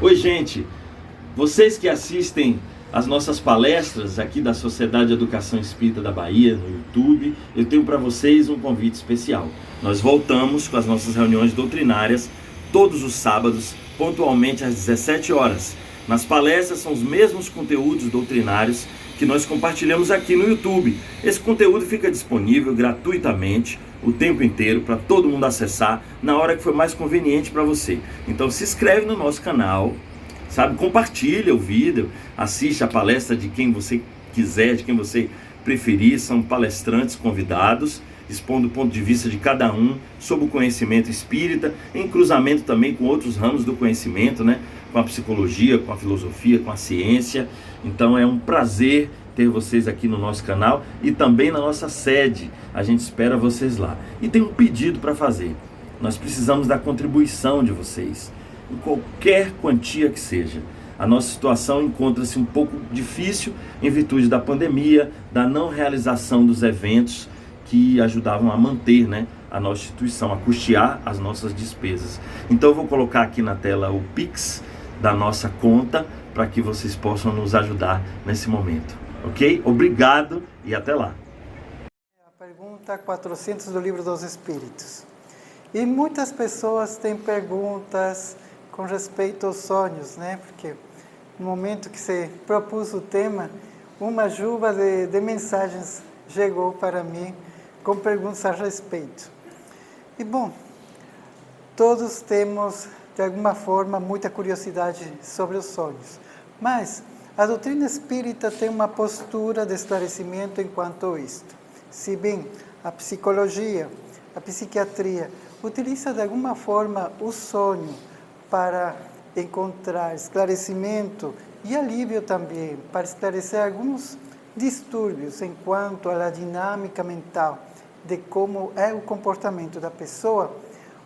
Oi, gente! Vocês que assistem as nossas palestras aqui da Sociedade de Educação Espírita da Bahia, no YouTube, eu tenho para vocês um convite especial. Nós voltamos com as nossas reuniões doutrinárias todos os sábados, pontualmente às 17 horas. Nas palestras são os mesmos conteúdos doutrinários que nós compartilhamos aqui no YouTube. Esse conteúdo fica disponível gratuitamente o tempo inteiro para todo mundo acessar na hora que for mais conveniente para você. Então se inscreve no nosso canal, sabe? Compartilha o vídeo, assiste a palestra de quem você quiser, de quem você preferir. São palestrantes convidados, expondo o ponto de vista de cada um sobre o conhecimento espírita, em cruzamento também com outros ramos do conhecimento, né? Com a psicologia, com a filosofia, com a ciência. Então é um prazer ter vocês aqui no nosso canal e também na nossa sede. A gente espera vocês lá. E tem um pedido para fazer. Nós precisamos da contribuição de vocês, em qualquer quantia que seja. A nossa situação encontra-se um pouco difícil em virtude da pandemia, da não realização dos eventos que ajudavam a manter, né, a nossa instituição, a custear as nossas despesas. Então eu vou colocar aqui na tela o Pix da nossa conta para que vocês possam nos ajudar nesse momento, ok? Obrigado e até lá. A pergunta 400 do Livro dos Espíritos. E muitas pessoas têm perguntas com respeito aos sonhos, né? Porque no momento que você propôs o tema, uma chuva de mensagens chegou para mim com perguntas a respeito. E bom, todos temos, de alguma forma, muita curiosidade sobre os sonhos. Mas a doutrina espírita tem uma postura de esclarecimento enquanto a isto. Se bem a psicologia, a psiquiatria, utiliza de alguma forma o sonho para encontrar esclarecimento e alívio também, para esclarecer alguns distúrbios enquanto à dinâmica mental de como é o comportamento da pessoa,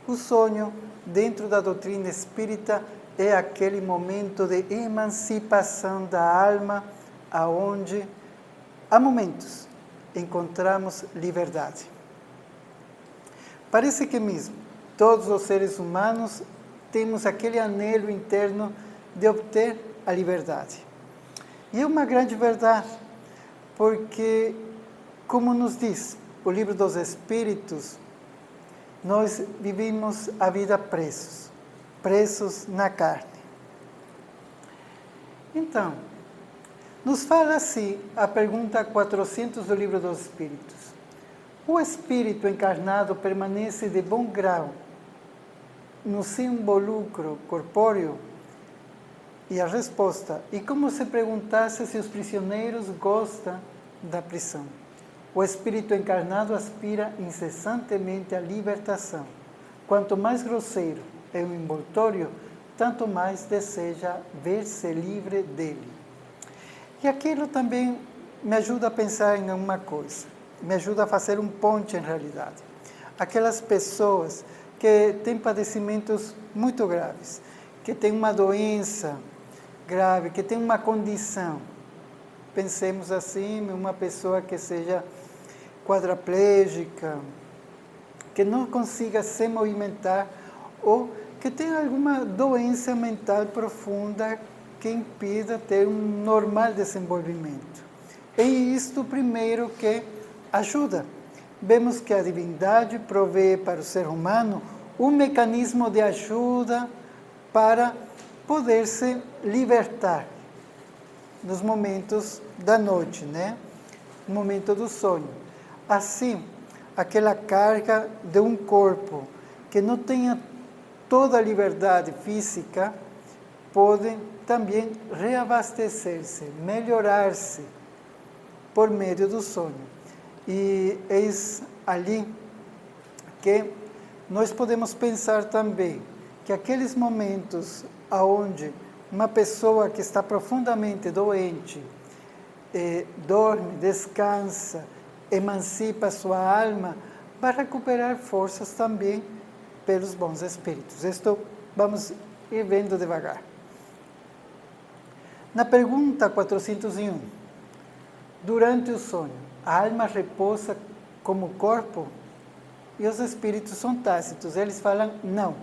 o sonho, dentro da doutrina espírita, é aquele momento de emancipação da alma, aonde, há momentos, encontramos liberdade. Parece que mesmo todos os seres humanos temos aquele anelo interno de obter a liberdade. E é uma grande verdade, porque, como nos diz o Livro dos Espíritos, nós vivemos a vida presos na carne. Então, nos fala assim a pergunta 400 do Livro dos Espíritos. O espírito encarnado permanece de bom grau no seu involucro corpóreo? E a resposta, e como se perguntasse se os prisioneiros gostam da prisão. O espírito encarnado aspira incessantemente à libertação. Quanto mais grosseiro é o envoltório, tanto mais deseja ver-se livre dele. E aquilo também me ajuda a pensar em uma coisa, me ajuda a fazer um ponte em realidade. Aquelas pessoas que têm padecimentos muito graves, que têm uma doença grave, que têm uma condição. Pensemos assim, em uma pessoa que seja quadraplégica, que não consiga se movimentar ou que tenha alguma doença mental profunda que impida ter um normal desenvolvimento. É isto primeiro que ajuda. Vemos que a divindade provê para o ser humano um mecanismo de ajuda para poder se libertar nos momentos da noite, né? No momento do sonho. Assim, aquela carga de um corpo que não tenha toda a liberdade física pode também reabastecer-se, melhorar-se por meio do sonho. E eis ali que nós podemos pensar também que aqueles momentos onde uma pessoa que está profundamente doente dorme, descansa, emancipa sua alma, vai recuperar forças também pelos bons espíritos. Isto vamos ir vendo devagar. Na pergunta 401, durante o sonho, a alma repousa como corpo? E os espíritos são tácitos, eles falam não.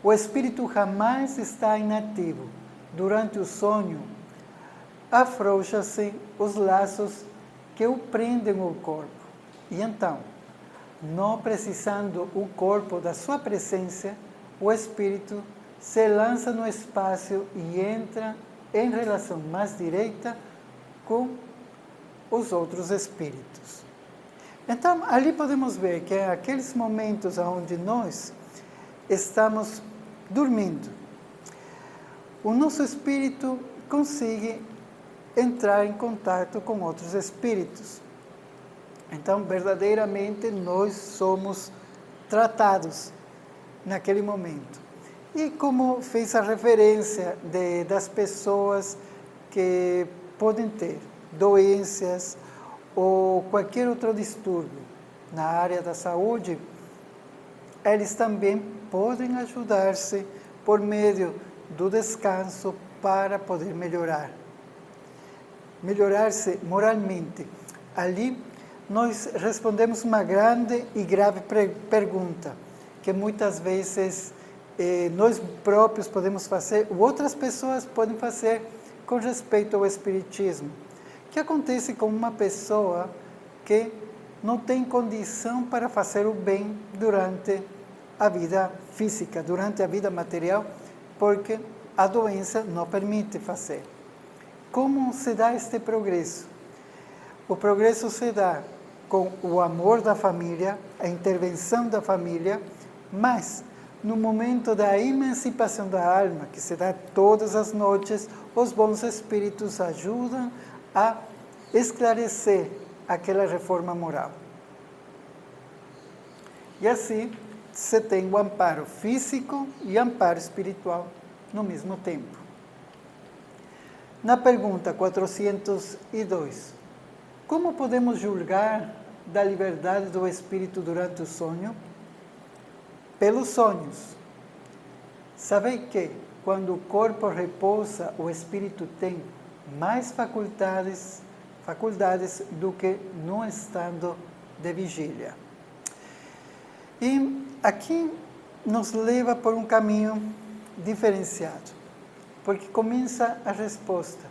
O espírito jamais está inativo. Durante o sonho, afrouxa-se os laços que o prendem ao corpo. E então, não precisando o corpo da sua presença, o espírito se lança no espaço e entra em relação mais direta com os outros espíritos. Então, ali podemos ver que é aqueles momentos onde nós estamos dormindo, o nosso espírito consegue entrar em contato com outros espíritos. Então, verdadeiramente, nós somos tratados naquele momento. E como fez a referência das pessoas que podem ter doenças ou qualquer outro distúrbio na área da saúde, eles também podem ajudar-se por meio do descanso para poder melhorar-se moralmente. Ali nós respondemos uma grande e grave pergunta, que muitas vezes nós próprios podemos fazer, ou outras pessoas podem fazer com respeito ao espiritismo. O que acontece com uma pessoa que não tem condição para fazer o bem durante a vida física, durante a vida material, porque a doença não permite fazer? Como se dá este progresso? O progresso se dá com o amor da família, a intervenção da família, mas no momento da emancipação da alma, que se dá todas as noites, os bons espíritos ajudam a esclarecer aquela reforma moral. E assim se tem o amparo físico e amparo espiritual no mesmo tempo. Na pergunta 402, como podemos julgar da liberdade do espírito durante o sonho? Pelos sonhos. Sabei que, quando o corpo repousa, o espírito tem mais faculdades do que no estado de vigília. E aqui nos leva por um caminho diferenciado, porque começa a resposta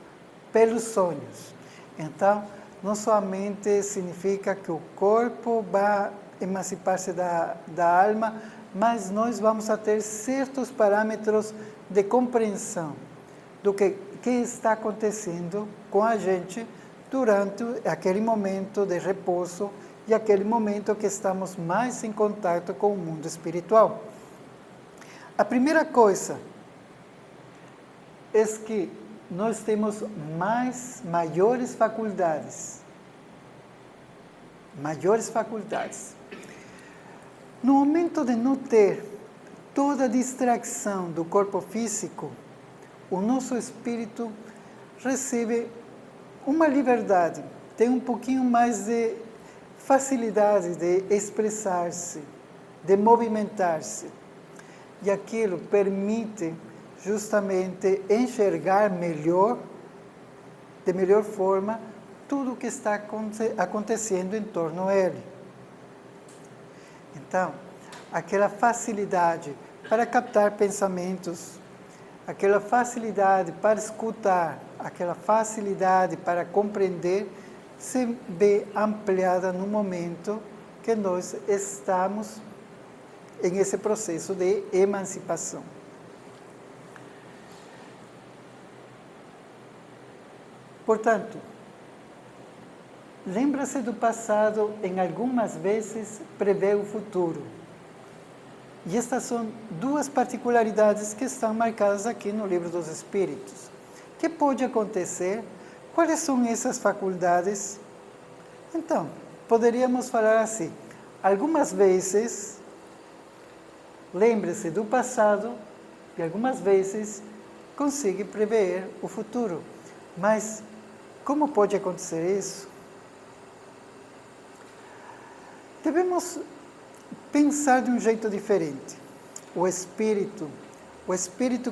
pelos sonhos. Então, não somente significa que o corpo vai emancipar-se da alma, mas nós vamos a ter certos parâmetros de compreensão do que está acontecendo com a gente durante aquele momento de repouso e aquele momento que estamos mais em contato com o mundo espiritual. A primeira coisa é que nós temos maiores faculdades. Maiores faculdades. No momento de não ter toda a distração do corpo físico, o nosso espírito recebe uma liberdade, tem um pouquinho mais de facilidade de expressar-se, de movimentar-se. E aquilo permite justamente enxergar melhor, de melhor forma, tudo o que está acontecendo em torno dele. Então, aquela facilidade para captar pensamentos, aquela facilidade para escutar, aquela facilidade para compreender, se vê ampliada no momento que nós estamos em esse processo de emancipação. Portanto, lembra-se do passado, em algumas vezes prevê o futuro. E estas são duas particularidades que estão marcadas aqui no Livro dos Espíritos. O que pode acontecer? Quais são essas faculdades? Então, poderíamos falar assim, algumas vezes, lembre-se do passado e algumas vezes consegue prever o futuro. Mas como pode acontecer isso? Devemos pensar de um jeito diferente. O espírito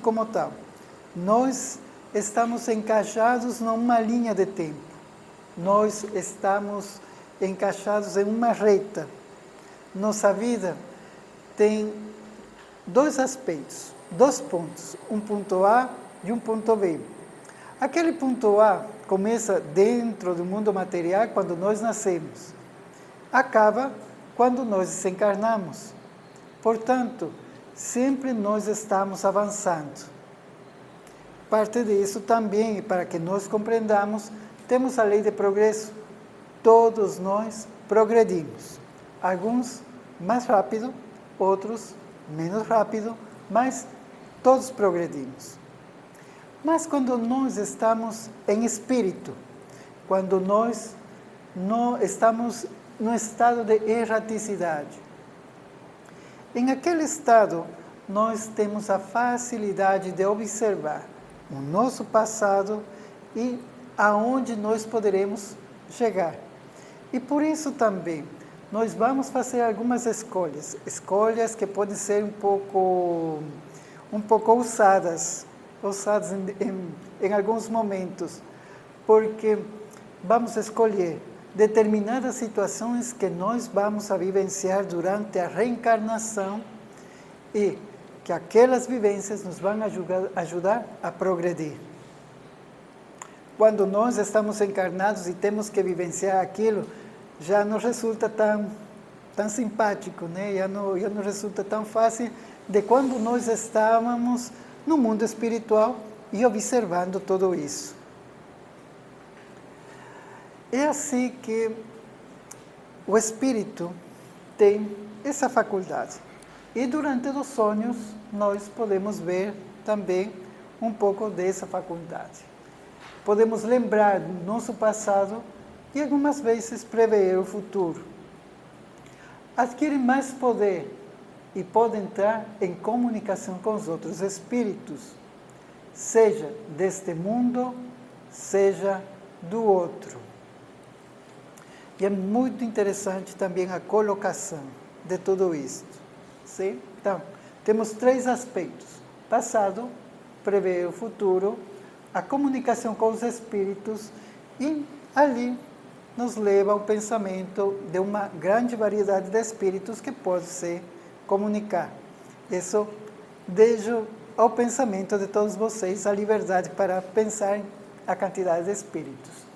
como tal. Nós estamos encaixados numa linha de tempo. Nós estamos encaixados em uma reta. Nossa vida tem dois aspectos, dois pontos, um ponto A e um ponto B. Aquele ponto A começa dentro do mundo material quando nós nascemos, acaba quando nós desencarnamos. Portanto, sempre nós estamos avançando. Parte disso também, para que nós compreendamos, temos a lei de progresso. Todos nós progredimos. Alguns mais rápido, outros menos rápido, mas todos progredimos. Mas quando nós estamos em espírito, quando nós não estamos no estado de erraticidade, em aquele estado nós temos a facilidade de observar o nosso passado e aonde nós poderemos chegar. E por isso também nós vamos fazer algumas escolhas que podem ser um pouco ousadas em alguns momentos, porque vamos escolher determinadas situações que nós vamos a vivenciar durante a reencarnação e que aquelas vivências nos vão ajudar a progredir. Quando nós estamos encarnados e temos que vivenciar aquilo, já não resulta tão simpático, né? Já não resulta tão fácil de quando nós estávamos no mundo espiritual e observando tudo isso. É assim que o espírito tem essa faculdade. E durante os sonhos, nós podemos ver também um pouco dessa faculdade. Podemos lembrar do nosso passado e algumas vezes prever o futuro. Adquire mais poder e pode entrar em comunicação com os outros espíritos, seja deste mundo, seja do outro. E é muito interessante também a colocação de tudo isto. Sim? Então, temos três aspectos: passado, prever o futuro, a comunicação com os espíritos, e ali nos leva ao pensamento de uma grande variedade de espíritos que pode se comunicar. Isso deixo ao pensamento de todos vocês a liberdade para pensar a quantidade de espíritos.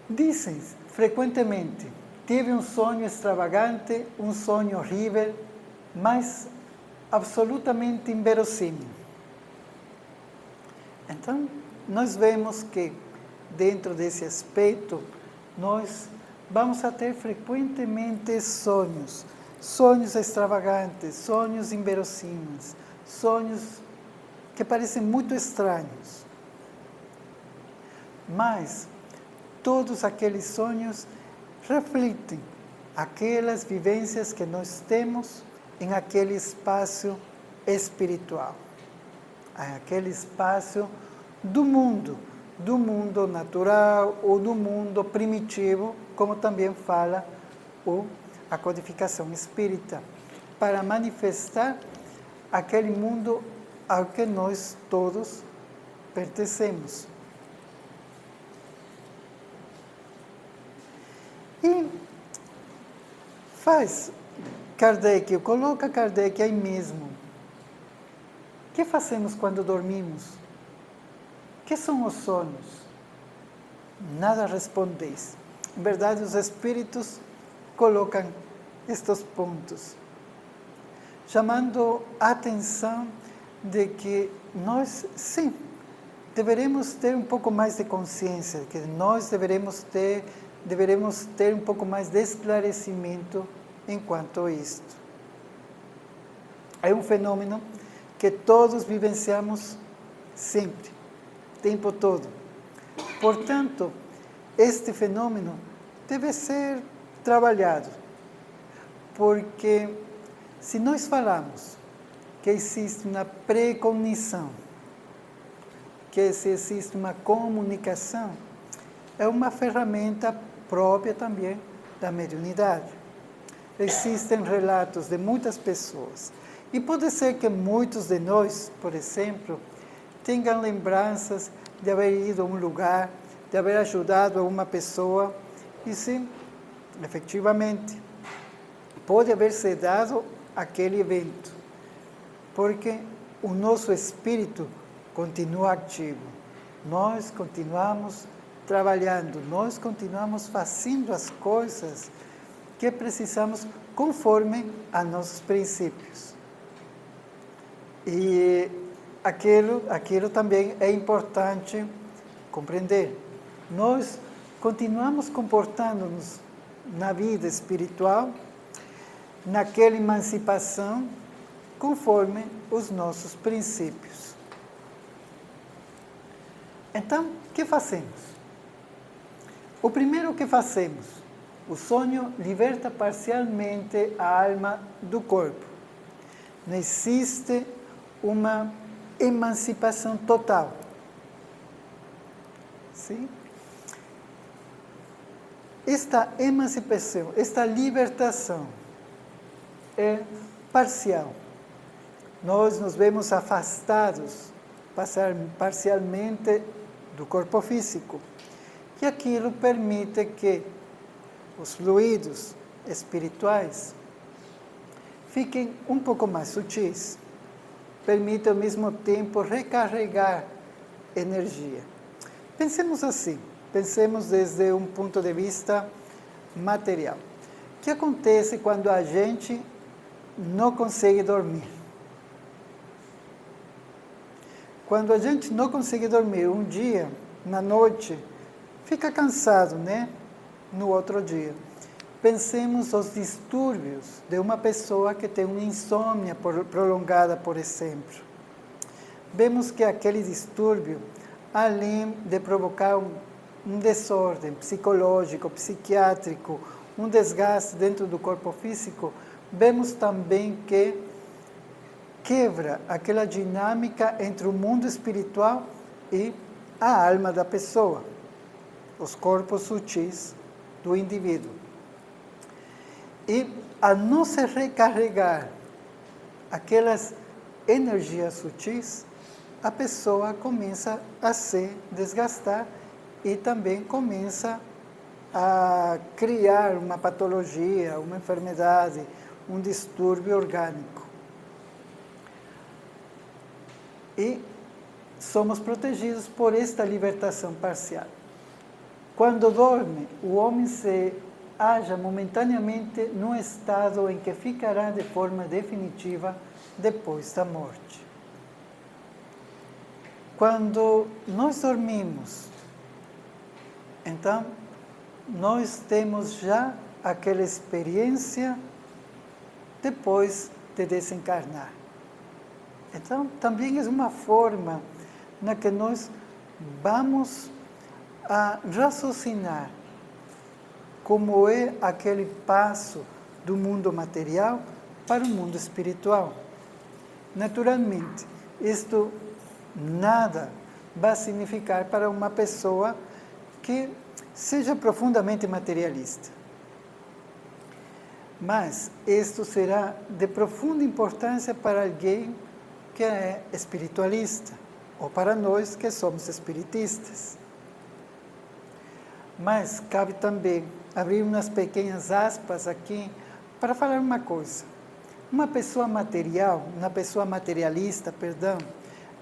Dizem frequentemente: tive um sonho extravagante, um sonho horrível, mas absolutamente inverossímil. Então, nós vemos que, dentro desse aspecto, nós vamos a ter frequentemente sonhos extravagantes, sonhos inverossímeis, sonhos que parecem muito estranhos. Mas todos aqueles sonhos refletem aquelas vivências que nós temos em aquele espaço espiritual, aquele espaço do mundo natural ou do mundo primitivo, como também fala a codificação espírita, para manifestar aquele mundo ao que nós todos pertencemos. E coloca Kardec aí mesmo. O que fazemos quando dormimos? O que são os sonhos? Nada respondeis. Em verdade, os espíritos colocam estes pontos, chamando a atenção de que nós, sim, deveremos ter um pouco mais de consciência, que nós deveremos ter um pouco mais de esclarecimento enquanto a isto. É um fenômeno que todos vivenciamos sempre, o tempo todo. Portanto, este fenômeno deve ser trabalhado, porque se nós falamos que existe uma precognição, que se existe uma comunicação, é uma ferramenta própria também da mediunidade. Existem relatos de muitas pessoas, e pode ser que muitos de nós, por exemplo, tenham lembranças de haver ido a um lugar, de haver ajudado a uma pessoa, e sim, efetivamente, pode haver se dado aquele evento, porque o nosso espírito continua ativo. Nós continuamos trabalhando, nós continuamos fazendo as coisas que precisamos conforme a nossos princípios. E aquilo também é importante compreender. Nós continuamos comportando-nos na vida espiritual, naquela emancipação, conforme os nossos princípios. Então, o que fazemos? O primeiro que fazemos, o sonho liberta parcialmente a alma do corpo. Não existe uma emancipação total. Sim? Esta emancipação, esta libertação é parcial. Nós nos vemos afastados parcialmente do corpo físico. E aquilo permite que os fluidos espirituais fiquem um pouco mais sutis. Permite ao mesmo tempo recarregar energia. Pensemos assim, pensemos desde um ponto de vista material. O que acontece quando a gente não consegue dormir? Quando a gente não consegue dormir um dia, na noite, fica cansado, né? No outro dia. Pensemos os distúrbios de uma pessoa que tem uma insônia prolongada, por exemplo. Vemos que aquele distúrbio, além de provocar um desordem psicológico, psiquiátrico, um desgaste dentro do corpo físico, vemos também que quebra aquela dinâmica entre o mundo espiritual e a alma da pessoa, os corpos sutis do indivíduo. E, a não se recarregar aquelas energias sutis, a pessoa começa a se desgastar e também começa a criar uma patologia, uma enfermidade, um distúrbio orgânico. E somos protegidos por esta libertação parcial. Quando dorme, o homem se acha momentaneamente num estado em que ficará de forma definitiva depois da morte. Quando nós dormimos, então, nós temos já aquela experiência depois de desencarnar. Então, também é uma forma na que nós vamos a raciocinar como é aquele passo do mundo material para o mundo espiritual. Naturalmente, isto nada vai significar para uma pessoa que seja profundamente materialista. Mas isto será de profunda importância para alguém que é espiritualista, ou para nós que somos espiritistas. Mas cabe também abrir umas pequenas aspas aqui para falar uma coisa. Uma pessoa materialista,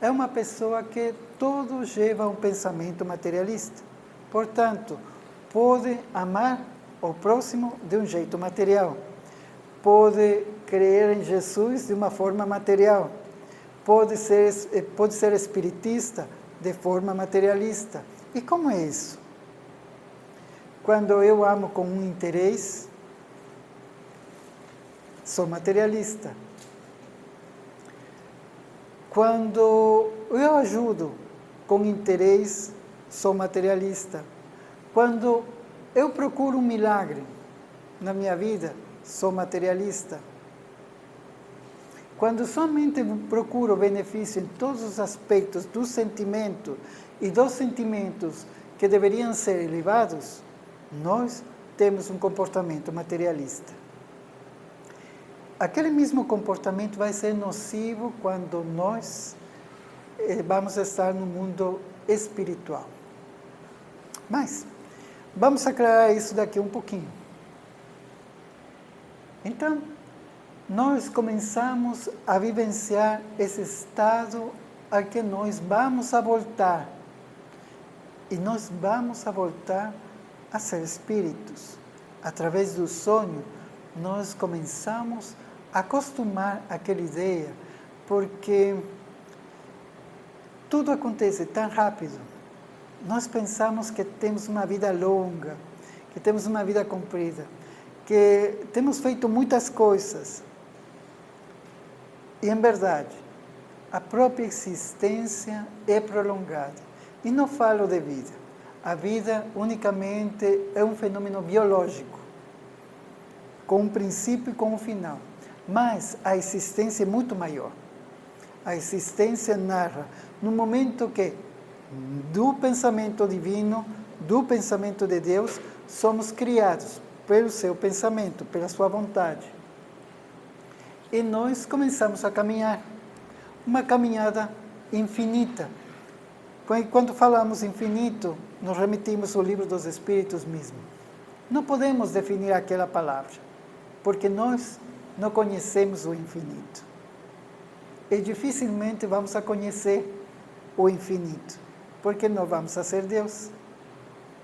é uma pessoa que todo leva um pensamento materialista. Portanto, pode amar o próximo de um jeito material, pode crer em Jesus de uma forma material, pode ser espiritista de forma materialista. E como é isso? Quando eu amo com um interesse, sou materialista. Quando eu ajudo com interesse, sou materialista. Quando eu procuro um milagre na minha vida, sou materialista. Quando somente procuro benefício em todos os aspectos do sentimento e dos sentimentos que deveriam ser elevados, nós temos um comportamento materialista. Aquele mesmo comportamento vai ser nocivo quando nós vamos estar no mundo espiritual. Mas, vamos aclarar isso daqui um pouquinho. Então, nós começamos a vivenciar esse estado a que nós vamos a voltar. E nós vamos a voltar a ser espíritos. Através do sonho, nós começamos a acostumar àquela ideia, porque tudo acontece tão rápido. Nós pensamos que temos uma vida longa, que temos uma vida comprida, que temos feito muitas coisas. E, em verdade, a própria existência é prolongada. E não falo de vida. A vida unicamente é um fenômeno biológico, com um princípio e com um final. Mas a existência é muito maior. A existência narra no momento que, do pensamento divino, do pensamento de Deus, somos criados pelo seu pensamento, pela sua vontade. E nós começamos a caminhar, uma caminhada infinita. Quando falamos infinito, nos remitimos ao livro dos Espíritos mesmo. Não podemos definir aquela palavra, porque nós não conhecemos o infinito. E dificilmente vamos a conhecer o infinito, porque não vamos a ser Deus.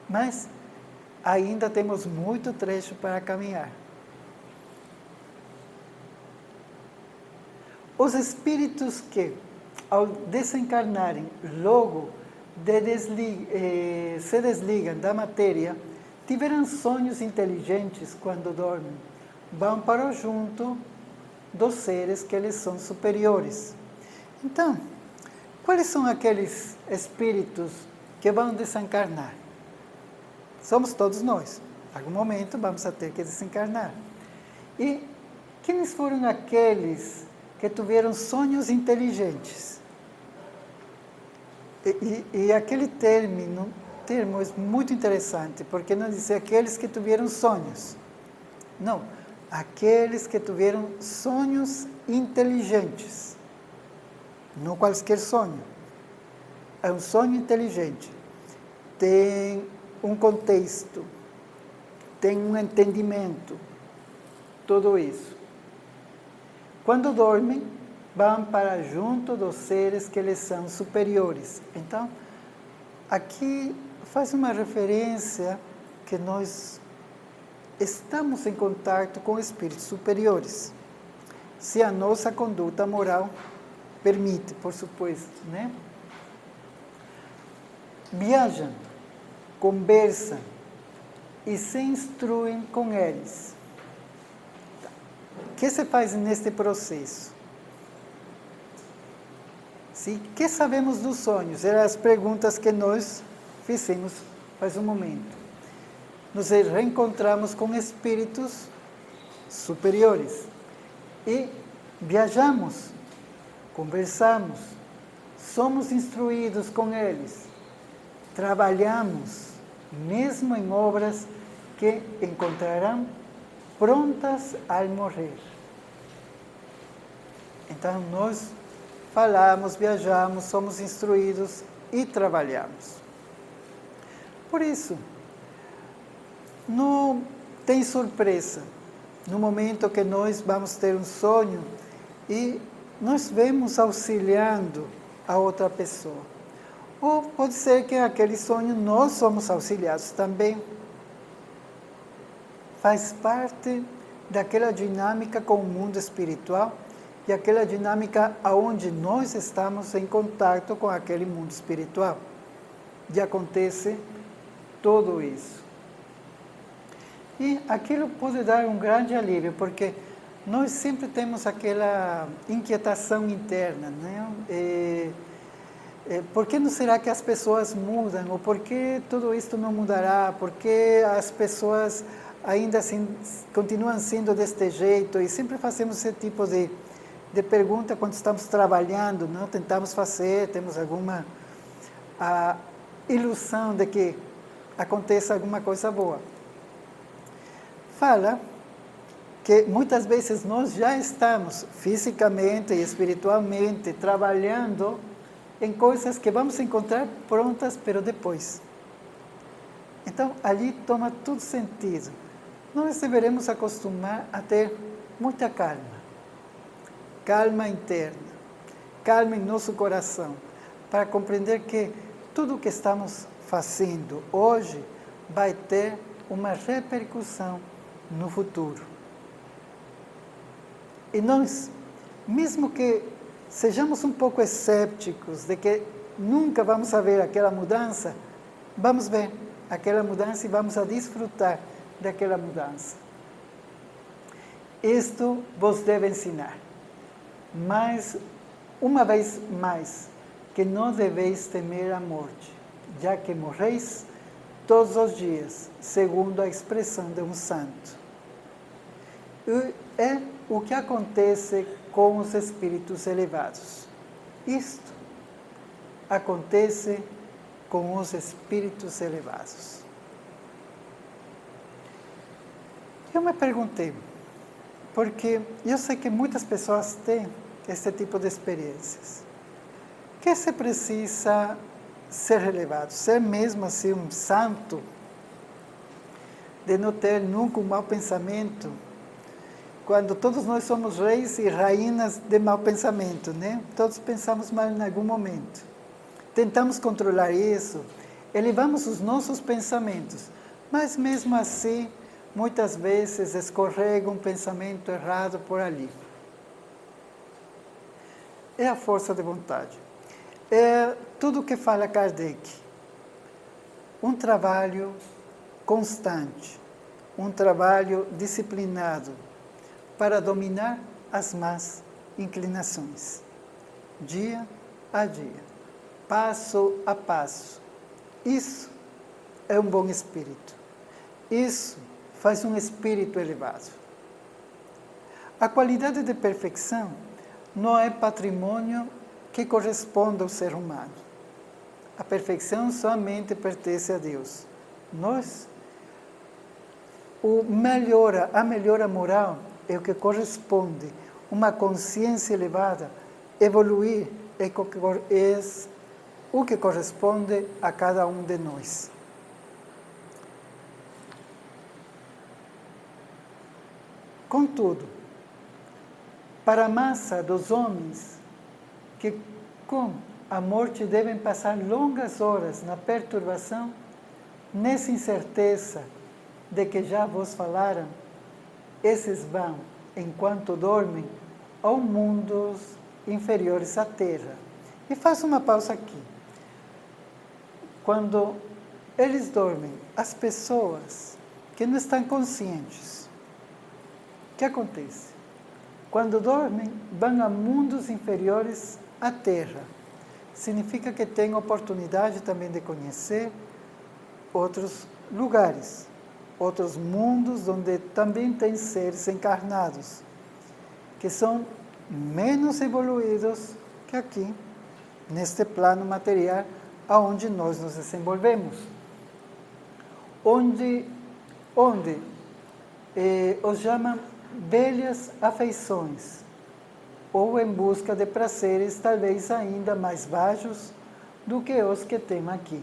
Mas ainda temos muito trecho para caminhar. Os espíritos que, ao desencarnarem, logo se desligam da matéria, tiveram sonhos inteligentes quando dormem, vão para o junto dos seres que eles são superiores. Então, quais são aqueles espíritos que vão desencarnar? Somos todos nós. Em algum momento vamos a ter que desencarnar. E quem foram aqueles que tiveram sonhos inteligentes? E aquele termo é muito interessante, porque não diz aqueles que tiveram sonhos. Não, aqueles que tiveram sonhos inteligentes. Não qualquer sonho. É um sonho inteligente. Tem um contexto, tem um entendimento, tudo isso. Quando dormem, vão para junto dos seres que lhes são superiores. Então, aqui faz uma referência que nós estamos em contato com espíritos superiores. Se a nossa conduta moral permite, por suposto, né? Viajam, conversam e se instruem com eles. O que se faz neste processo? O que sabemos dos sonhos? Eram as perguntas que nós fizemos faz um momento. Nos reencontramos com espíritos superiores e viajamos, conversamos, somos instruídos com eles, trabalhamos, mesmo em obras que encontrarão prontas ao morrer. Então, nós falamos, viajamos, somos instruídos e trabalhamos. Por isso, não tem surpresa no momento que nós vamos ter um sonho e nós vemos auxiliando a outra pessoa. Ou pode ser que aquele sonho nós somos auxiliados também. Faz parte daquela dinâmica com o mundo espiritual e aquela dinâmica onde nós estamos em contato com aquele mundo espiritual. E acontece tudo isso. E aquilo pode dar um grande alívio, porque nós sempre temos aquela inquietação interna, né? Por que não será que as pessoas mudam? Ou por que tudo isso não mudará? Por que as pessoas ainda assim continuam sendo deste jeito? E sempre fazemos esse tipo de pergunta quando estamos trabalhando, não? Tentamos fazer, temos alguma ilusão de que aconteça alguma coisa boa. Fala que muitas vezes nós já estamos fisicamente e espiritualmente trabalhando em coisas que vamos encontrar prontas, pero depois. Então, ali toma tudo sentido. Nós deveremos acostumar a ter muita calma, calma interna, calma em nosso coração, para compreender que tudo o que estamos fazendo hoje vai ter uma repercussão no futuro. E nós, mesmo que sejamos um pouco escépticos de que nunca vamos ver aquela mudança, vamos ver aquela mudança e vamos a desfrutar daquela mudança. Isto vos deve ensinar, mas uma vez mais, que não deveis temer a morte, já que morreis todos os dias, segundo a expressão de um santo. E é o que acontece com os espíritos elevados. Isto acontece com os espíritos elevados. Eu me perguntei, porque eu sei que muitas pessoas têm esse tipo de experiências. Que se precisa ser elevado, ser mesmo assim um santo, de não ter nunca um mau pensamento, quando todos nós somos reis e rainhas de mau pensamento, né? Todos pensamos mal em algum momento. Tentamos controlar isso, elevamos os nossos pensamentos, mas mesmo assim, muitas vezes escorrega um pensamento errado por ali. É a força de vontade. É tudo o que fala Kardec. Um trabalho constante, um trabalho disciplinado para dominar as más inclinações, dia a dia, passo a passo. Isso é um bom espírito. Isso faz um espírito elevado. A qualidade de perfeição não é patrimônio que corresponde ao ser humano. A perfeição somente pertence a Deus. Nós, a melhora moral é o que corresponde uma consciência elevada, evoluir é o que corresponde a cada um de nós. Contudo, para a massa dos homens que com a morte devem passar longas horas na perturbação, nessa incerteza de que já vos falaram, esses vão, enquanto dormem, aos mundos inferiores à Terra. E faço uma pausa aqui. Quando eles dormem, as pessoas que não estão conscientes, o que acontece? Quando dormem, vão a mundos inferiores à Terra. Significa que têm oportunidade também de conhecer outros lugares, outros mundos onde também tem seres encarnados, que são menos evoluídos que aqui, neste plano material, aonde nós nos desenvolvemos. Onde os chamam velhas afeições, ou em busca de prazeres talvez ainda mais baixos do que os que tem aqui.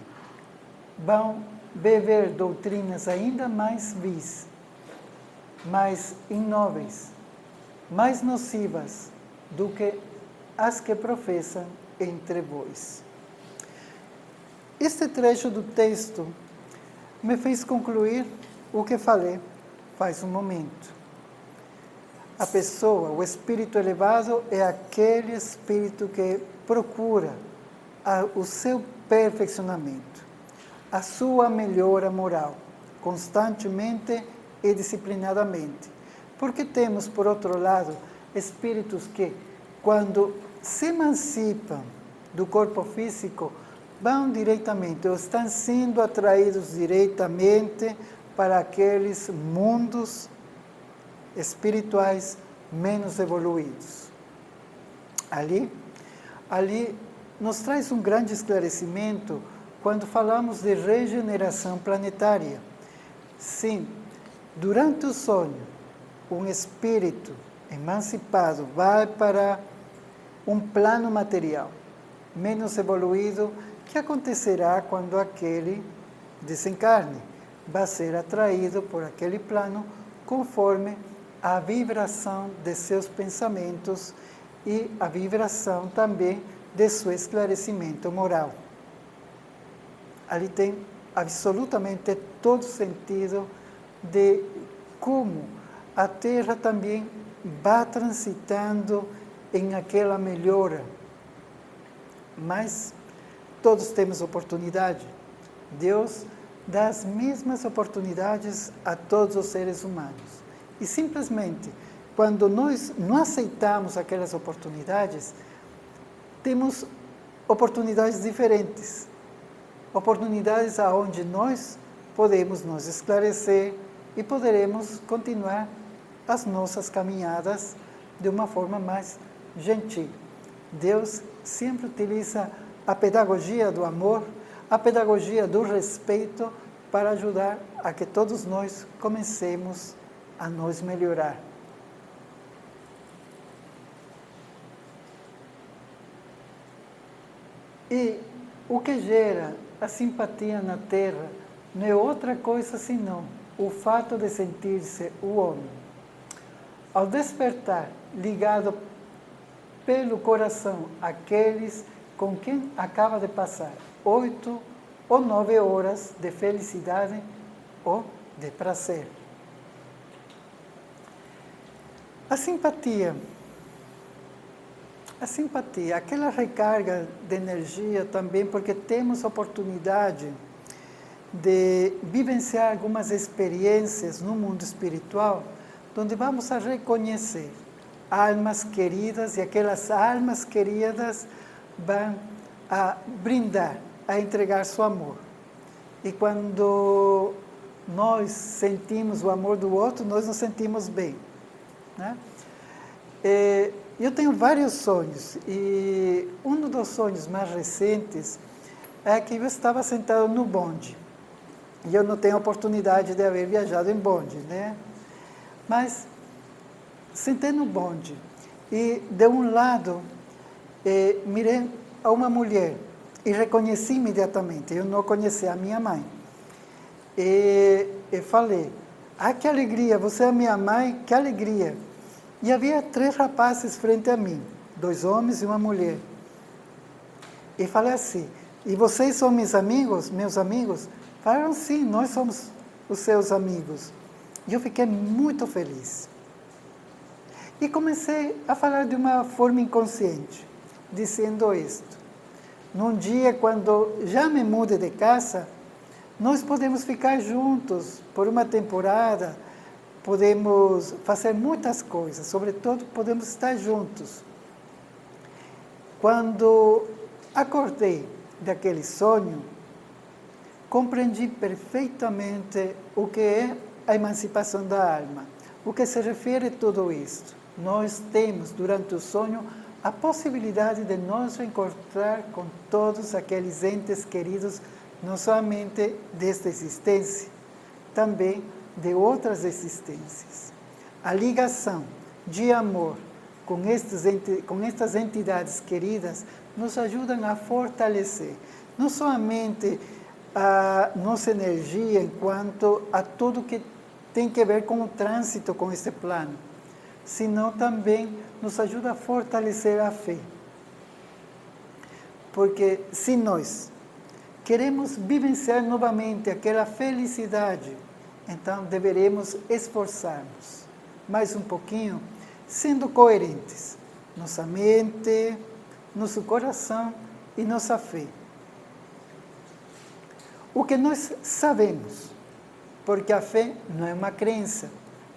Vão beber doutrinas ainda mais vis, mais inóveis, mais nocivas do que as que professam entre vós. Este trecho do texto me fez concluir o que falei faz um momento. A pessoa, o espírito elevado, é aquele espírito que procura o seu perfeccionamento, a sua melhora moral, constantemente e disciplinadamente. Porque temos, por outro lado, espíritos que, quando se emancipam do corpo físico, vão diretamente, ou estão sendo atraídos diretamente para aqueles mundos espirituais menos evoluídos. Ali nos traz um grande esclarecimento quando falamos de regeneração planetária. Sim, durante o sonho, um espírito emancipado vai para um plano material menos evoluído, que acontecerá quando aquele desencarne. Vai ser atraído por aquele plano conforme a vibração de seus pensamentos e a vibração também de seu esclarecimento moral. Ali tem absolutamente todo sentido de como a Terra também vai transitando em aquela melhora. Mas todos temos oportunidade. Deus dá as mesmas oportunidades a todos os seres humanos. E simplesmente, quando nós não aceitamos aquelas oportunidades, temos oportunidades diferentes. Oportunidades aonde nós podemos nos esclarecer e poderemos continuar as nossas caminhadas de uma forma mais gentil. Deus sempre utiliza a pedagogia do amor, a pedagogia do respeito para ajudar a que todos nós comecemos a nos melhorar. E o que gera a simpatia na Terra não é outra coisa senão o fato de sentir-se o homem. Ao despertar, ligado pelo coração àqueles com quem acaba de passar 8 ou 9 horas de felicidade ou de prazer. A simpatia, aquela recarga de energia também, porque temos oportunidade de vivenciar algumas experiências no mundo espiritual, onde vamos a reconhecer almas queridas, e aquelas almas queridas vão a brindar, a entregar seu amor. E quando nós sentimos o amor do outro, nós nos sentimos bem, né? Eu tenho vários sonhos, e um dos sonhos mais recentes é que eu estava sentado no bonde. E eu não tenho oportunidade de haver viajado em bonde, né? Mas sentei no bonde e, de um lado, mirei a uma mulher e reconheci imediatamente. Eu não conhecia a minha mãe. E falei, que alegria, você é minha mãe, que alegria. E havia 3 rapazes frente a mim, 2 homens e uma mulher. E falei assim, e vocês são meus amigos? Falaram, sim, nós somos os seus amigos. E eu fiquei muito feliz. E comecei a falar de uma forma inconsciente, dizendo isto. Num dia, quando já me mude de casa, nós podemos ficar juntos por uma temporada, podemos fazer muitas coisas, sobretudo podemos estar juntos. Quando acordei daquele sonho, compreendi perfeitamente o que é a emancipação da alma, o que se refere a tudo isto. Nós temos, durante o sonho, a possibilidade de nos reencontrar com todos aqueles entes queridos, não somente desta existência, também de outras existências. A ligação de amor com estas entidades queridas nos ajudam a fortalecer, não somente a nossa energia enquanto a tudo que tem que ver com o trânsito com este plano, senão também nos ajuda a fortalecer a fé. Porque se nós queremos vivenciar novamente aquela felicidade, então deveremos esforçar-nos mais um pouquinho, sendo coerentes, nossa mente, nosso coração e nossa fé. O que nós sabemos, porque a fé não é uma crença,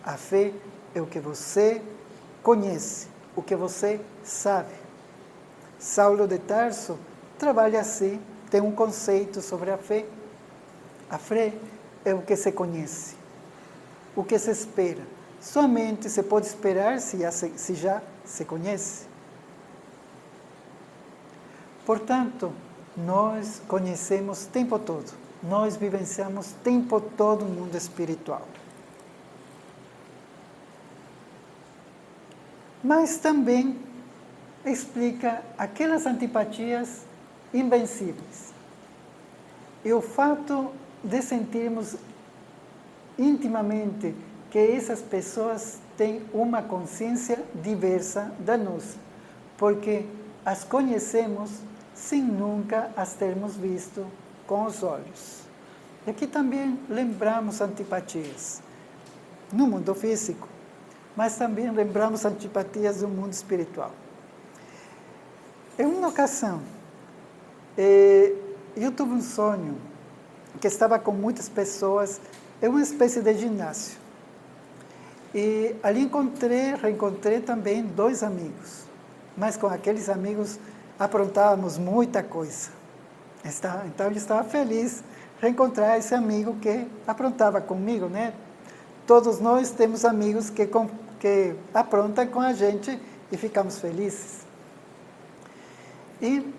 a fé é o que você conhece, o que você sabe. Saulo de Tarso trabalha assim, tem um conceito sobre a fé. A fé é o que se conhece, o que se espera. Somente se pode esperar se já se conhece. Portanto, nós conhecemos o tempo todo, nós vivenciamos o tempo todo o mundo espiritual. Mas também explica aquelas antipatias invencíveis. E o fato de sentirmos intimamente que essas pessoas têm uma consciência diversa da nossa. porque as conhecemos sem nunca as termos visto com os olhos. E aqui também lembramos antipatias no mundo físico, mas também lembramos antipatias do mundo espiritual. Em uma ocasião, eu tive um sonho que estava com muitas pessoas em uma espécie de ginásio. E ali reencontrei também 2 amigos, mas com aqueles amigos aprontávamos muita coisa. Então eu estava feliz de reencontrar esse amigo que aprontava comigo, né? Todos nós temos amigos que aprontam com a gente e ficamos felizes. E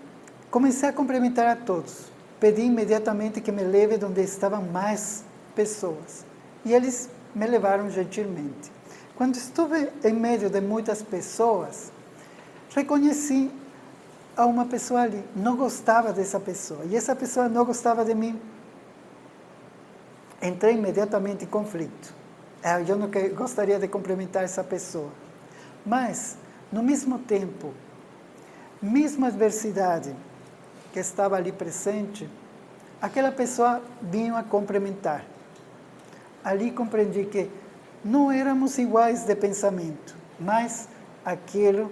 comecei a cumprimentar a todos. Pedi imediatamente que me leve onde estavam mais pessoas. E eles me levaram gentilmente. Quando estive em meio de muitas pessoas, reconheci a uma pessoa ali. Não gostava dessa pessoa. E essa pessoa não gostava de mim. Entrei imediatamente em conflito. Eu não gostaria de cumprimentar essa pessoa. Mas, no mesmo tempo, mesma adversidade que estava ali presente, aquela pessoa vinha a cumprimentar. Ali compreendi que não éramos iguais de pensamento, mas aquilo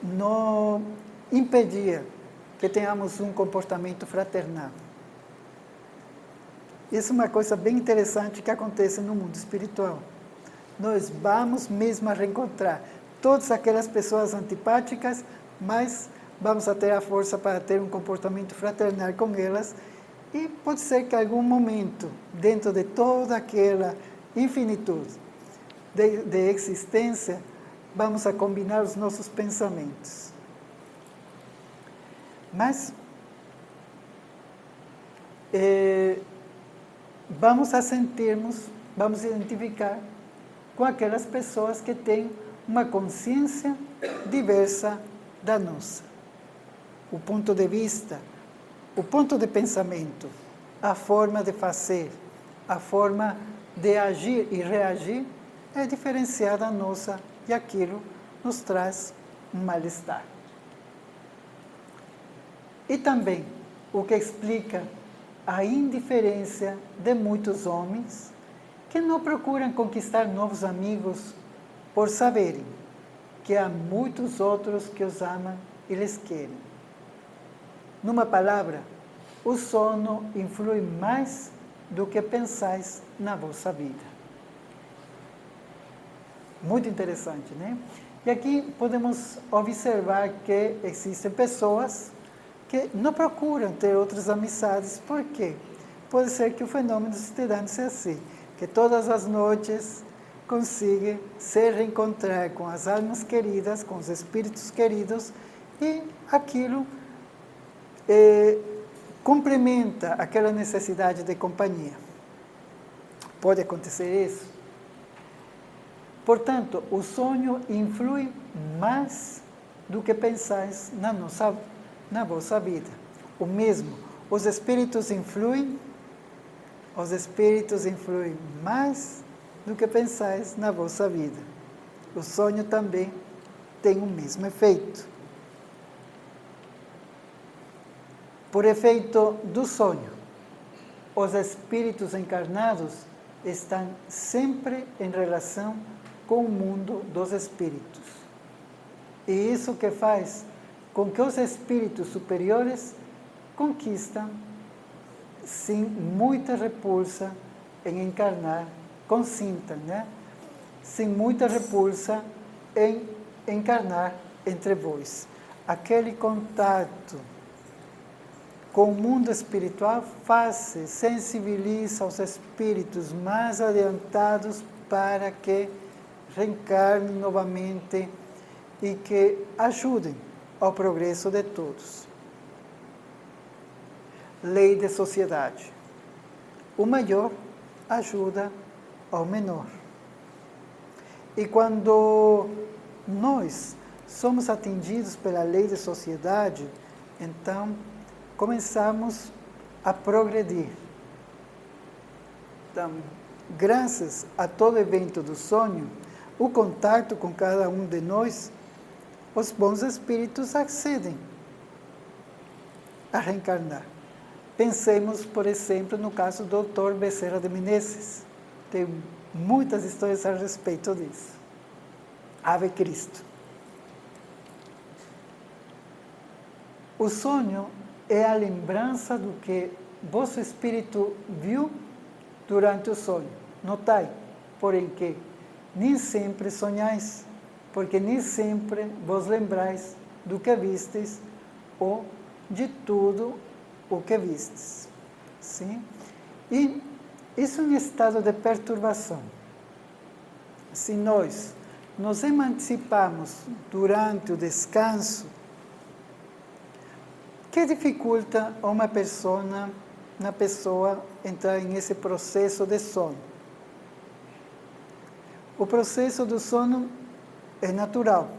não impedia que tenhamos um comportamento fraternal. Isso é uma coisa bem interessante que acontece no mundo espiritual. Nós vamos mesmo a reencontrar todas aquelas pessoas antipáticas, mas vamos a ter a força para ter um comportamento fraternal com elas. E pode ser que em algum momento, dentro de toda aquela infinitude de existência, vamos a combinar os nossos pensamentos. Mas vamos a sentirmos, vamos a identificar com aquelas pessoas que têm uma consciência diversa da nossa. O ponto de vista, o ponto de pensamento, a forma de fazer, a forma de agir e reagir é diferenciada da nossa e aquilo nos traz um mal-estar. E também o que explica a indiferença de muitos homens que não procuram conquistar novos amigos por saberem que há muitos outros que os amam e lhes querem. Numa palavra, o sono influi mais do que pensais na vossa vida. Muito interessante, né? E aqui podemos observar que existem pessoas que não procuram ter outras amizades. Por quê? Pode ser que o fenômeno esteja assim, que todas as noites consiga se reencontrar com as almas queridas, com os espíritos queridos, e aquilo complementa aquela necessidade de companhia. Pode acontecer isso? Portanto, o sonho influi mais do que pensais na vossa vida. O mesmo, os espíritos influem mais do que pensais na vossa vida. O sonho também tem o mesmo efeito. Por efeito do sonho, os espíritos encarnados estão sempre em relação com o mundo dos espíritos. E isso que faz com que os espíritos superiores conquistam, sem muita repulsa, em encarnar, consintam, né? Sem muita repulsa em encarnar entre vós. Aquele contato com o mundo espiritual sensibiliza os espíritos mais adiantados para que reencarnem novamente e que ajudem ao progresso de todos. Lei de sociedade. O maior ajuda ao menor. E quando nós somos atingidos pela lei de sociedade, então começamos a progredir. Então, graças a todo evento do sonho, o contato com cada um de nós, os bons espíritos accedem a reencarnar. Pensemos, por exemplo, no caso do Dr. Becerra de Menezes. Tem muitas histórias a respeito disso. Ave Cristo. O sonho é a lembrança do que vosso espírito viu durante o sonho. Notai, porém, que nem sempre sonhais, porque nem sempre vos lembrais do que vistes ou de tudo o que vistes. Sim? E isso é um estado de perturbação. Se nós nos emancipamos durante o descanso, que dificulta uma pessoa entrar nesse processo de sono? O processo do sono é natural,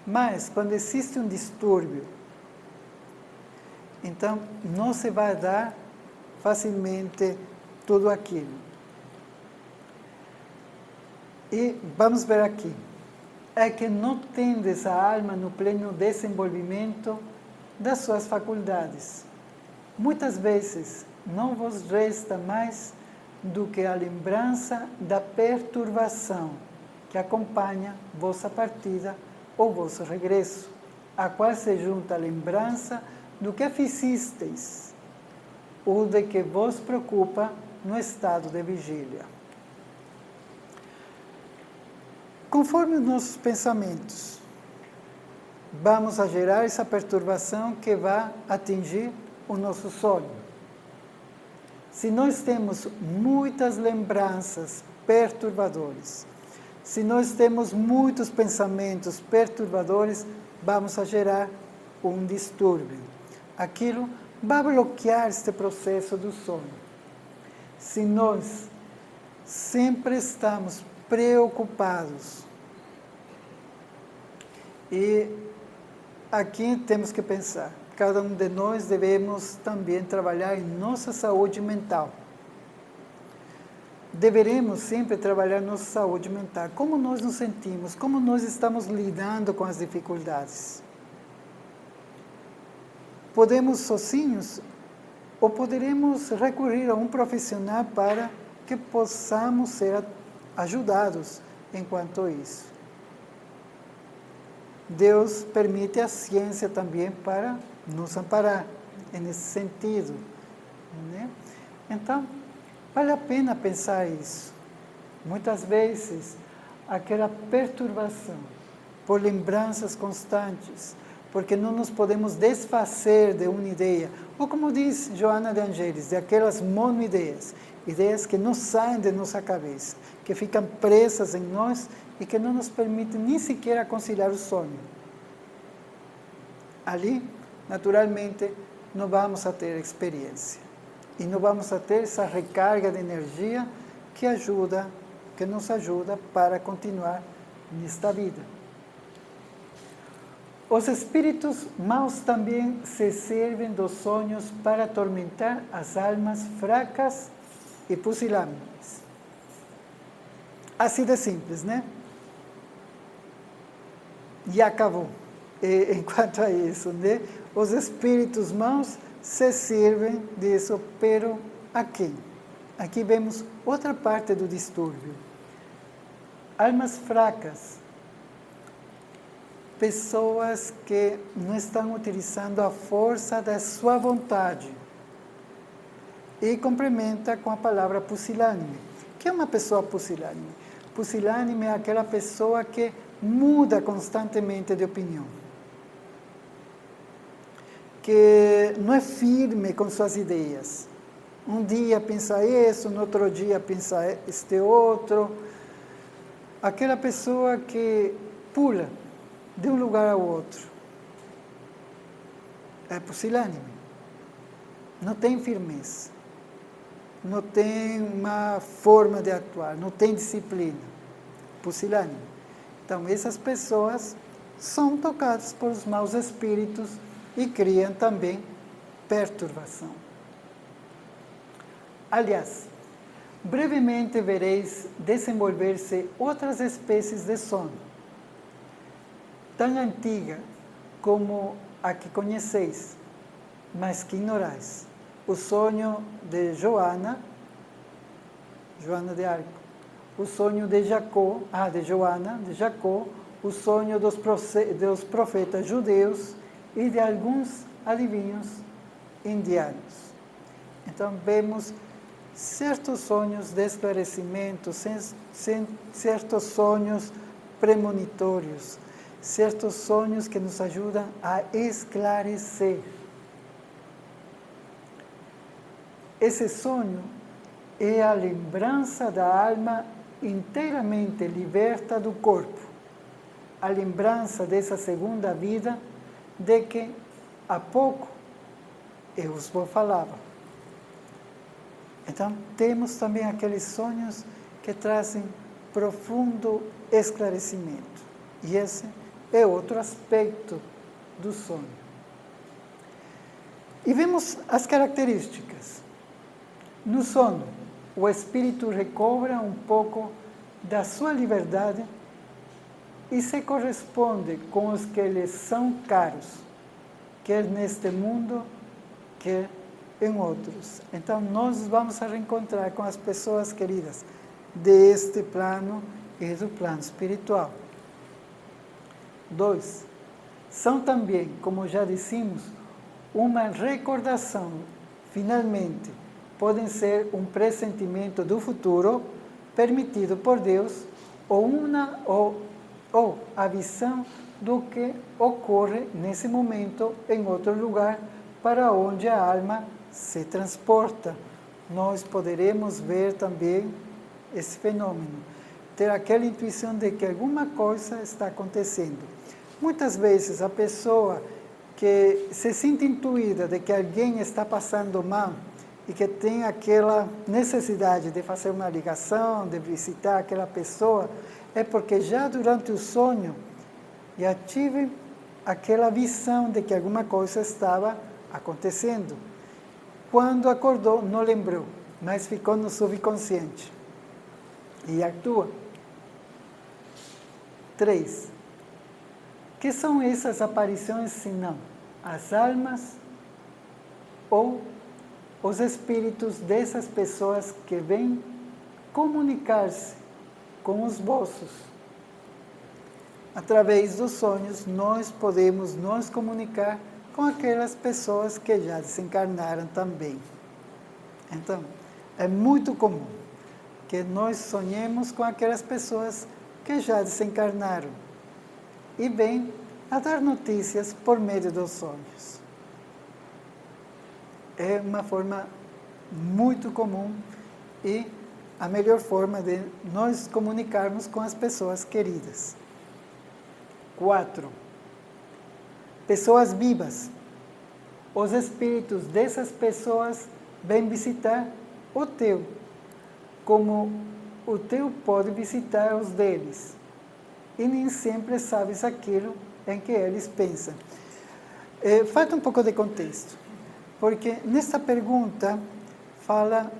mas quando existe um distúrbio, então não se vai dar facilmente tudo aquilo. E vamos ver aqui, é que não tendes a alma no pleno desenvolvimento das suas faculdades. Muitas vezes não vos resta mais do que a lembrança da perturbação que acompanha vossa partida ou vosso regresso, a qual se junta a lembrança do que fizisteis, ou de que vos preocupa no estado de vigília. Conforme os nossos pensamentos, vamos a gerar essa perturbação que vai atingir o nosso sonho. Se nós temos muitas lembranças perturbadoras, se nós temos muitos pensamentos perturbadores, vamos a gerar um distúrbio. Aquilo vai bloquear este processo do sonho. Se nós sempre estamos preocupados, e aqui temos que pensar, cada um de nós devemos também trabalhar em nossa saúde mental. Deveremos sempre trabalhar nossa saúde mental. Como nós nos sentimos, como nós estamos lidando com as dificuldades. Podemos sozinhos ou poderemos recorrer a um profissional para que possamos ser ajudados enquanto isso. Deus permite a ciência também para nos amparar nesse sentido, né? Então, vale a pena pensar isso. Muitas vezes, aquela perturbação por lembranças constantes, porque não nos podemos desfazer de uma ideia, ou como diz Joana de Angelis, de aquelas monoideias, ideias que não saem de nossa cabeça, que ficam presas em nós e que não nos permitem nem sequer conciliar o sonho. Ali, naturalmente, não vamos a ter experiência. E não vamos a ter essa recarga de energia que nos ajuda para continuar nesta vida. Os espíritos maus também se servem dos sonhos para atormentar as almas fracas e pusilânimes. Assim de simples, né? E acabou. Enquanto a isso, né? Os espíritos maus se servem disso, pero a quem? Aqui vemos outra parte do distúrbio. Almas fracas, pessoas que não estão utilizando a força da sua vontade. E complementa com a palavra pusilânime. O que é uma pessoa pusilânime? Pusilânime é aquela pessoa que muda constantemente de opinião, que não é firme com suas ideias. Um dia pensa isso, no outro dia pensa este outro. Aquela pessoa que pula de um lugar ao outro. É pusilânime. Não tem firmeza. Não tem uma forma de atuar, não tem disciplina. Pusilânime. Então, essas pessoas são tocadas por os maus espíritos e criam também perturbação. Aliás, brevemente vereis desenvolver-se outras espécies de sono, tão antiga como a que conheceis, mas que ignorais. O sonho de Joana de Arco, o sonho de Jacó, de Jacó, o sonho dos profetas judeus e de alguns adivinhos indianos. Então, vemos certos sonhos de esclarecimento, certos sonhos premonitórios, certos sonhos que nos ajudam a esclarecer. Esse sonho é a lembrança da alma inteiramente liberta do corpo, a lembrança dessa segunda vida de que há pouco eu vos falava. Então, temos também aqueles sonhos que trazem profundo esclarecimento. E esse é outro aspecto do sonho. E vemos as características. No sono, o espírito recobra um pouco da sua liberdade e se corresponde com os que lhe são caros, quer neste mundo, quer em outros. Então, nós vamos a reencontrar com as pessoas queridas deste plano e do plano espiritual. 2. São também, como já dissemos, uma recordação. Finalmente, podem ser um pressentimento do futuro permitido por Deus ou a visão do que ocorre nesse momento em outro lugar para onde a alma se transporta. Nós poderemos ver também esse fenômeno, ter aquela intuição de que alguma coisa está acontecendo. Muitas vezes a pessoa que se sente intuída de que alguém está passando mal e que tem aquela necessidade de fazer uma ligação, de visitar aquela pessoa, é porque já durante o sonho já tive aquela visão de que alguma coisa estava acontecendo. Quando acordou, não lembrou, mas ficou no subconsciente e atua. 3. Que são essas aparições, senão as almas ou os espíritos dessas pessoas que vêm comunicar-se com os vossos? Através dos sonhos, nós podemos nos comunicar com aquelas pessoas que já desencarnaram também. Então, é muito comum que nós sonhemos com aquelas pessoas que já desencarnaram e vêm a dar notícias por meio dos sonhos. É uma forma muito comum e a melhor forma de nós comunicarmos com as pessoas queridas. 4. Pessoas vivas. Os espíritos dessas pessoas vêm visitar o teu, como o teu pode visitar os deles. E nem sempre sabes aquilo em que eles pensam. Falta um pouco de contexto, porque nesta pergunta fala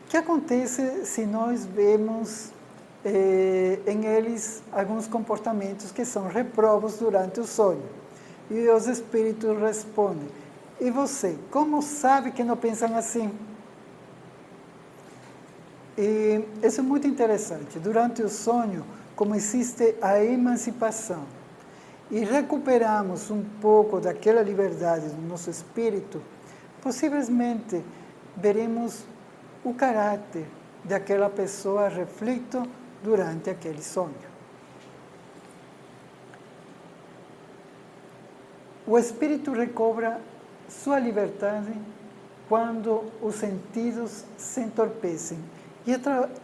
o que acontece se nós vemos em eles alguns comportamentos que são reprovos durante o sonho. E os espíritos respondem: e você, como sabe que não pensam assim? E isso é muito interessante. Durante o sonho, como existe a emancipação, e recuperamos um pouco daquela liberdade do nosso espírito, possivelmente veremos o caráter daquela pessoa reflito durante aquele sonho. O espírito recobra sua liberdade quando os sentidos se entorpecem. E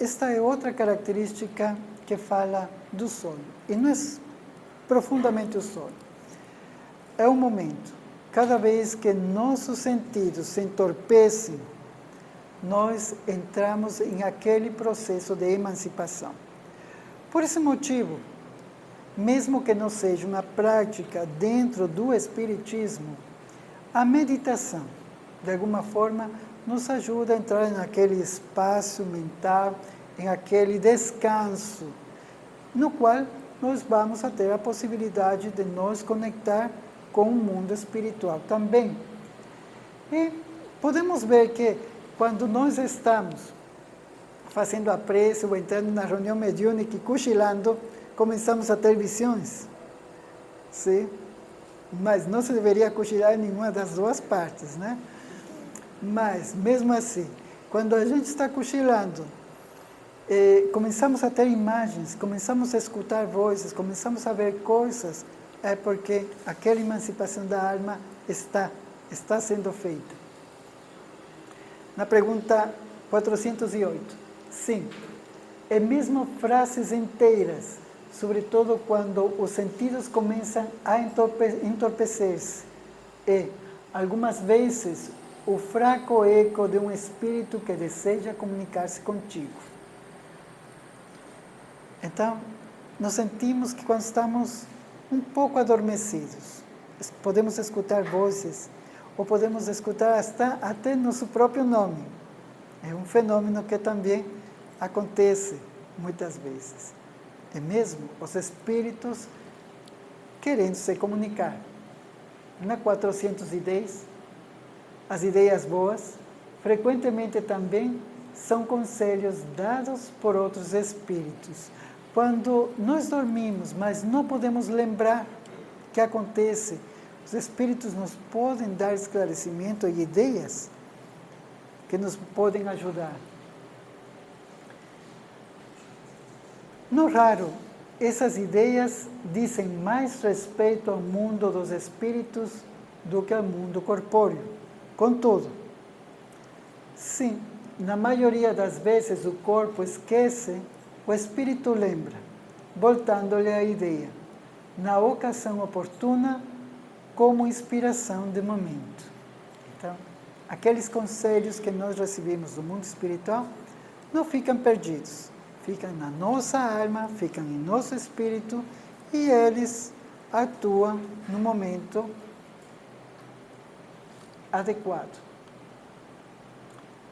esta é outra característica que fala do sonho. E não é profundamente o sonho. É um momento. Cada vez que nossos sentidos se entorpecem, nós entramos em aquele processo de emancipação. Por esse motivo, mesmo que não seja uma prática dentro do espiritismo, a meditação, de alguma forma, nos ajuda a entrar naquele espaço mental, em aquele descanso, no qual nós vamos a ter a possibilidade de nos conectar com o mundo espiritual também. E podemos ver que quando nós estamos fazendo a prece ou entrando na reunião mediúnica e cochilando, começamos a ter visões. Sim? Mas não se deveria cochilar em nenhuma das duas partes, né? Mas, mesmo assim, quando a gente está cochilando, começamos a ter imagens, começamos a escutar vozes, começamos a ver coisas, é porque aquela emancipação da alma está sendo feita. Na pergunta 408, sim, é mesmo frases inteiras, sobretudo quando os sentidos começam a entorpecer-se, e, algumas vezes, o fraco eco de um espírito que deseja comunicar-se contigo. Então, nós sentimos que quando estamos um pouco adormecidos, podemos escutar vozes, ou podemos escutar até nosso próprio nome. É um fenômeno que também acontece muitas vezes. É mesmo os espíritos querendo se comunicar. Na 410, as ideias boas, frequentemente também são conselhos dados por outros espíritos. Quando nós dormimos, mas não podemos lembrar o que acontece, os espíritos nos podem dar esclarecimento e ideias que nos podem ajudar. No raro, essas ideias dizem mais respeito ao mundo dos espíritos do que ao mundo corpóreo. Contudo, sim, na maioria das vezes o corpo esquece, o espírito lembra, voltando-lhe a ideia, na ocasião oportuna, como inspiração de momento. Então, aqueles conselhos que nós recebemos do mundo espiritual não ficam perdidos, ficam na nossa alma, ficam em nosso espírito e eles atuam no momento adequado.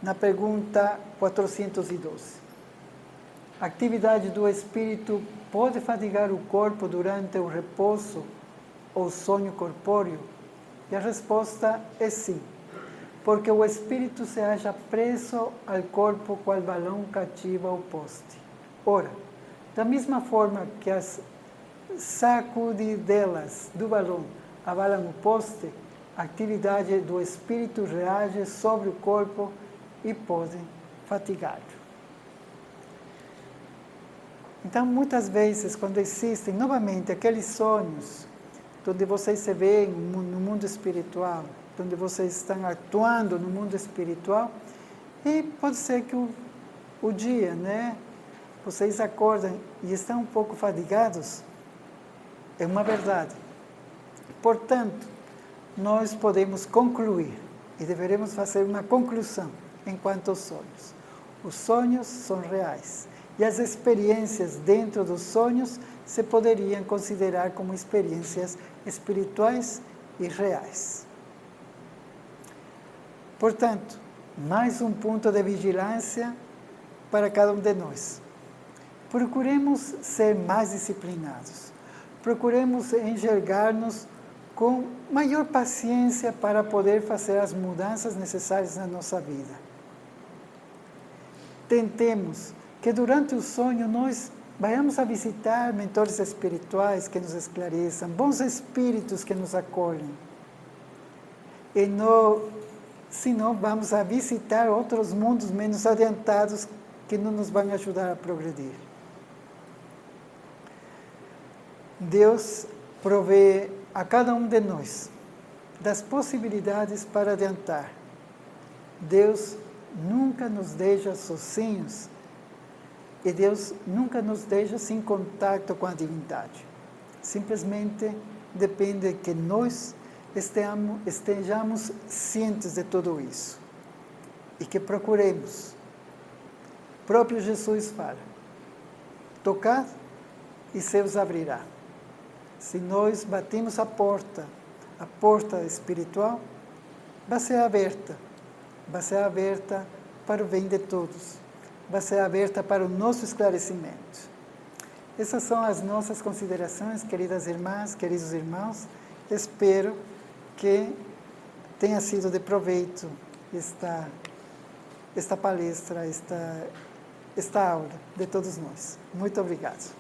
Na pergunta 412, a atividade do espírito pode fadigar o corpo durante o repouso ou sonho corpóreo? E a resposta é sim, porque o espírito se acha preso ao corpo qual balão cativo ao poste. Ora, da mesma forma que as sacudidelas do balão abalam o poste, a atividade do espírito reage sobre o corpo e pode fatigá-lo. Então, muitas vezes, quando existem novamente aqueles sonhos, onde vocês se veem no mundo espiritual, onde vocês estão atuando no mundo espiritual, e pode ser que o dia, né, vocês acordam e estão um pouco fadigados, é uma verdade. Portanto, nós podemos concluir, e deveremos fazer uma conclusão enquanto aos sonhos. Os sonhos são reais. E as experiências dentro dos sonhos se poderiam considerar como experiências espirituais e reais. Portanto, mais um ponto de vigilância para cada um de nós. Procuremos ser mais disciplinados. Procuremos enxergar-nos com maior paciência para poder fazer as mudanças necessárias na nossa vida. Tentemos que durante o sonho nós vayamos a visitar mentores espirituais que nos esclareçam, bons espíritos que nos acolhem. E se não, vamos a visitar outros mundos menos adiantados que não nos vão ajudar a progredir. Deus provê a cada um de nós das possibilidades para adiantar. Deus nunca nos deixa sozinhos e Deus nunca nos deixa sem contato com a divindade. Simplesmente depende que nós estejamos cientes de tudo isso e que procuremos. O próprio Jesus fala: tocad e se vos abrirá. Se nós batemos a porta espiritual, vai ser aberta para o bem de todos, vai ser aberta para o nosso esclarecimento. Essas são as nossas considerações, queridas irmãs, queridos irmãos. Espero que tenha sido de proveito esta palestra, esta aula de todos nós. Muito obrigado.